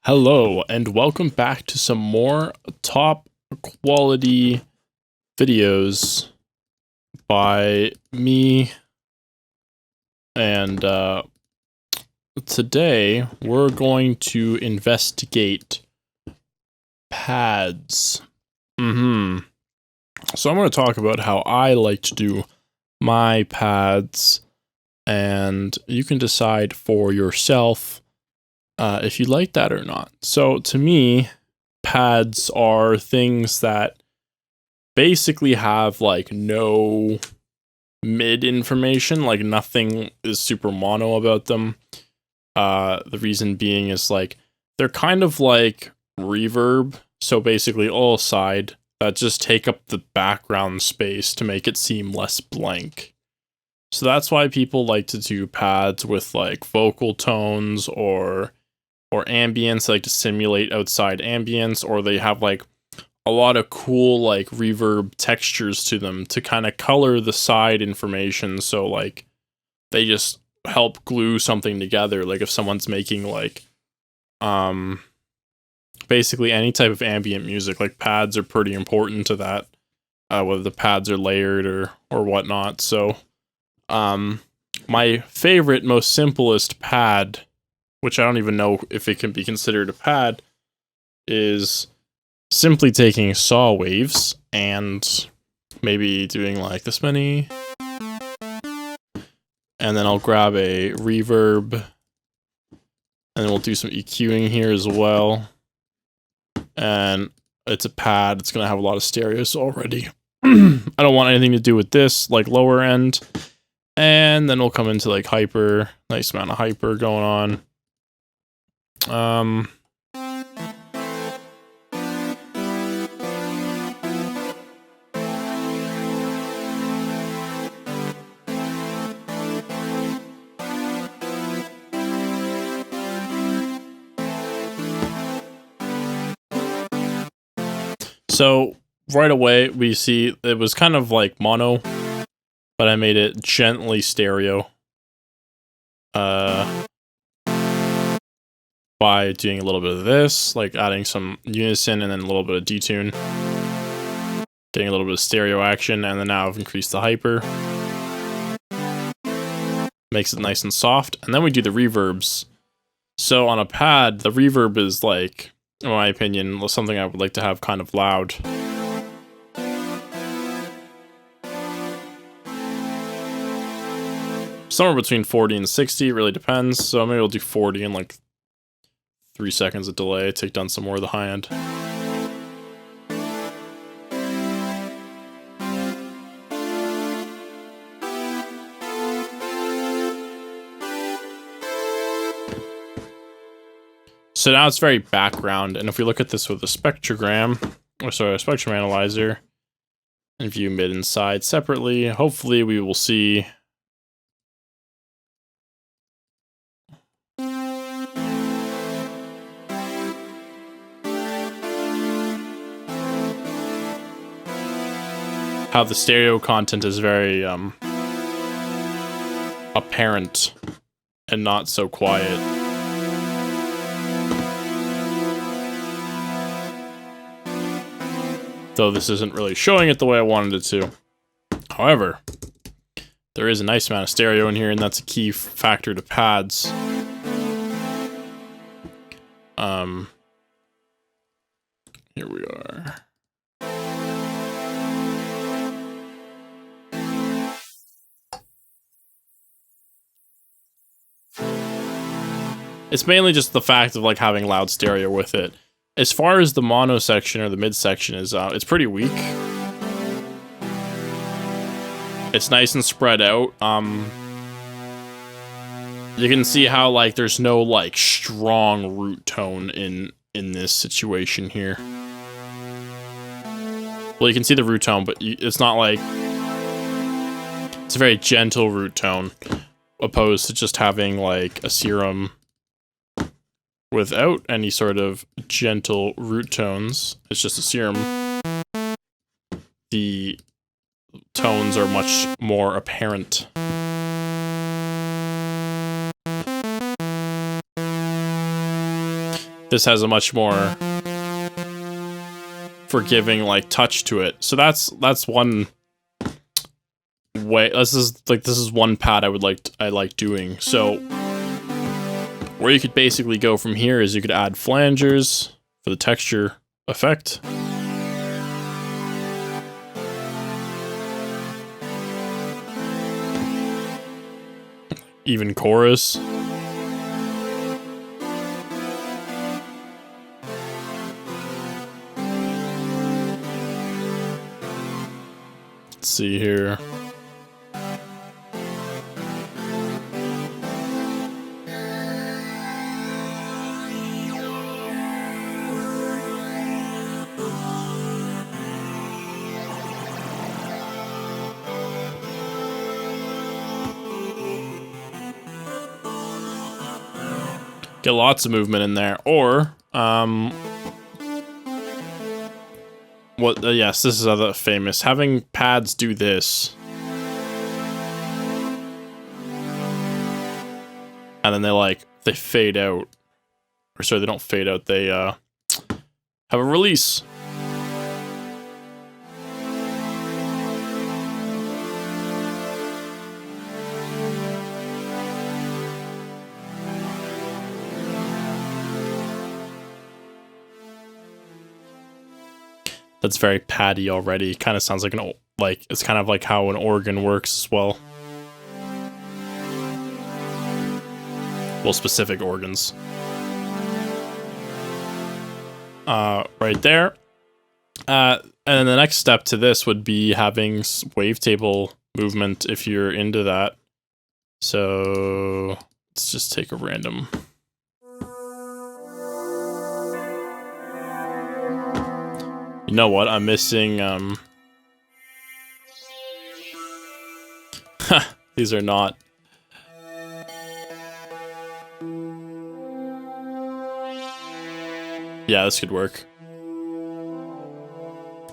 Hello, and welcome back to some more top quality videos by me. And today we're going to investigate pads. So I'm going to talk about how I like to do my pads, and you can decide for yourself if you like that or not. So to me, pads are things that basically have like no mid information, like nothing is super mono about them. The reason being is like they're kind of like reverb, so basically all side that just take up the background space to make it seem less blank. So that's why people like to do pads with like vocal tones or ambience, like to simulate outside ambience, or they have like a lot of cool like reverb textures to them to kind of color the side information, so like they just help glue something together. Like if someone's making like basically any type of ambient music, like pads are pretty important to that, whether the pads are layered or whatnot. So my favorite, most simplest pad, which I don't even know if it can be considered a pad, is simply taking saw waves and maybe doing like this many, and then I'll grab a reverb, and then we'll do some EQing here as well. And it's a pad, it's gonna have a lot of stereos already. I don't want anything to do with this, like lower end. And then we'll come into like hyper, nice amount of hyper going on. So right away we see it was kind of like mono, but I made it gently stereo. By doing a little bit of this, like adding some unison and then a little bit of detune, getting a little bit of stereo action, and then now I've increased the hyper. Makes it nice and soft, and then we do the reverbs. So on a pad, the reverb is like, in my opinion, something I would like to have kind of loud. Somewhere between 40 and 60, it really depends. So maybe I'll do 40 in like 3 seconds of delay, take down some more of the high end. So now it's very background, and if we look at this with a spectrogram, or sorry, a spectrum analyzer, and view mid and side separately, hopefully we will see how the stereo content is very apparent and not so quiet. Though this isn't really showing it the way I wanted it to. However, there is a nice amount of stereo in here, and that's a key factor to pads. Here we are. It's mainly just the fact of like having loud stereo with it. As far as the mono section or the mid section is, it's pretty weak. It's nice and spread out. You can see how like there's no like strong root tone in this situation here. Well, you can see the root tone, but it's not like, it's a very gentle root tone, opposed to just having like a serum without any sort of gentle root tones. It's just a serum. The tones are much more apparent. this has a much more forgiving like touch to it. So that's one way. This is one pad I like doing. So where you could basically go from here is you could add flangers for the texture effect. Even chorus. Let's see here. Get lots of movement in there, or yes, this is other famous. Having pads do this, and then they fade out, or sorry, they don't fade out. They have a release. That's very paddy already. Kind of sounds like it's kind of like how an organ works as well. Well, specific organs. Right there. And then the next step to this would be having wavetable movement if you're into that. So let's just take a random. You know what? I'm missing, these are not. Yeah, this could work.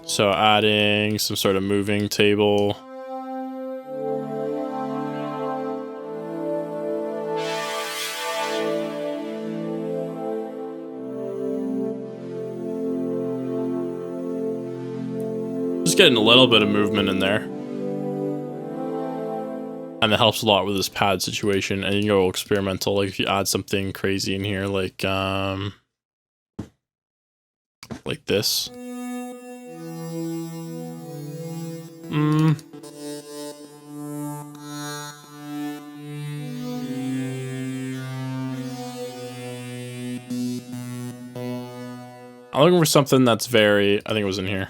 So adding some sort of moving table. Just getting a little bit of movement in there. And it helps a lot with this pad situation. And you can go experimental, like if you add something crazy in here, like this. I'm looking for something that's very, I think it was in here.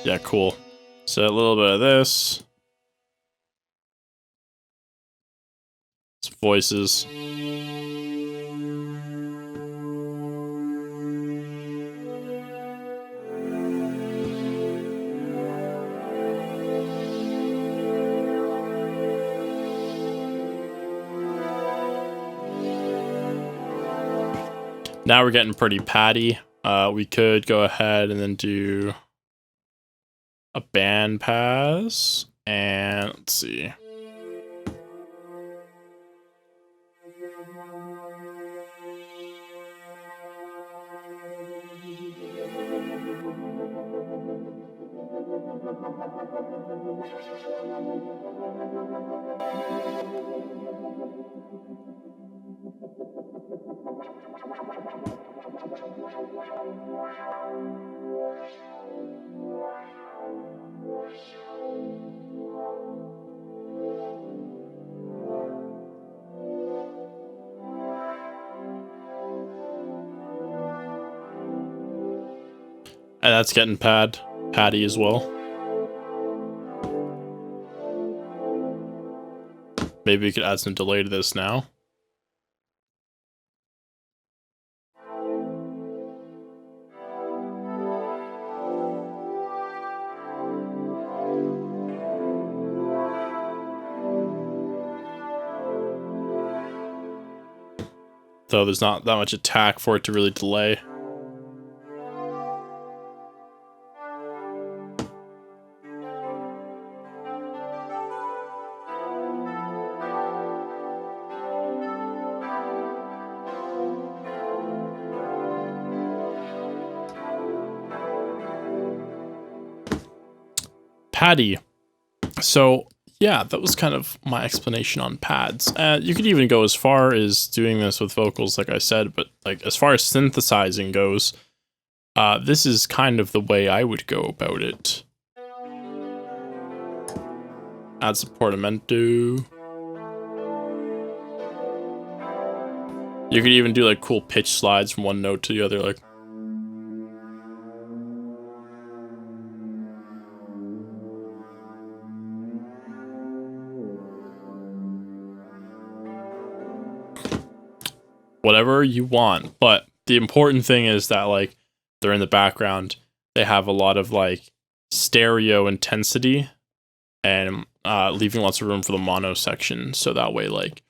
Yeah, cool. So a little bit of this. Some voices. Now we're getting pretty paddy. We could go ahead and then do a band pass, and let's see. And that's getting paddy as well. Maybe we could add some delay to this now. Though there's not that much attack for it to really delay. Paddy. So yeah, that was kind of my explanation on pads. You could even go as far as doing this with vocals, like I said, but like as far as synthesizing goes, this is kind of the way I would go about it. Add some portamento. You could even do like cool pitch slides from one note to the other, like. Whatever you want, but the important thing is that like they're in the background, they have a lot of like stereo intensity and leaving lots of room for the mono section, so that way like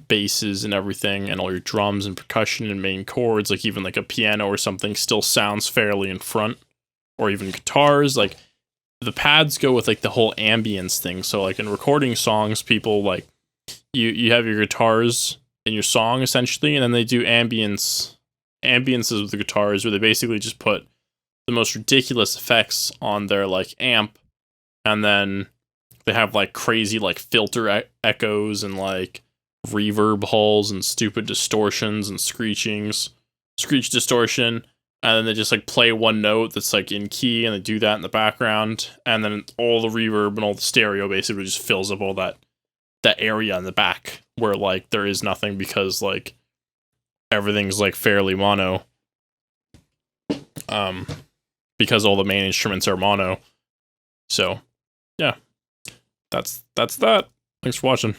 basses and everything and all your drums and percussion and main chords, like even like a piano or something, still sounds fairly in front, or even guitars. Like the pads go with like the whole ambience thing, so like in recording songs, people like you have your guitars in your song essentially, and then they do ambiences with the guitars, where they basically just put the most ridiculous effects on their like amp, and then they have like crazy like filter echoes and like reverb halls and stupid distortions and screech distortion, and then they just like play one note that's like in key, and they do that in the background, and then all the reverb and all the stereo basically just fills up all that area in the back where like there is nothing, because like everything's like fairly mono, because all the main instruments are mono. So yeah, that's that. Thanks for watching.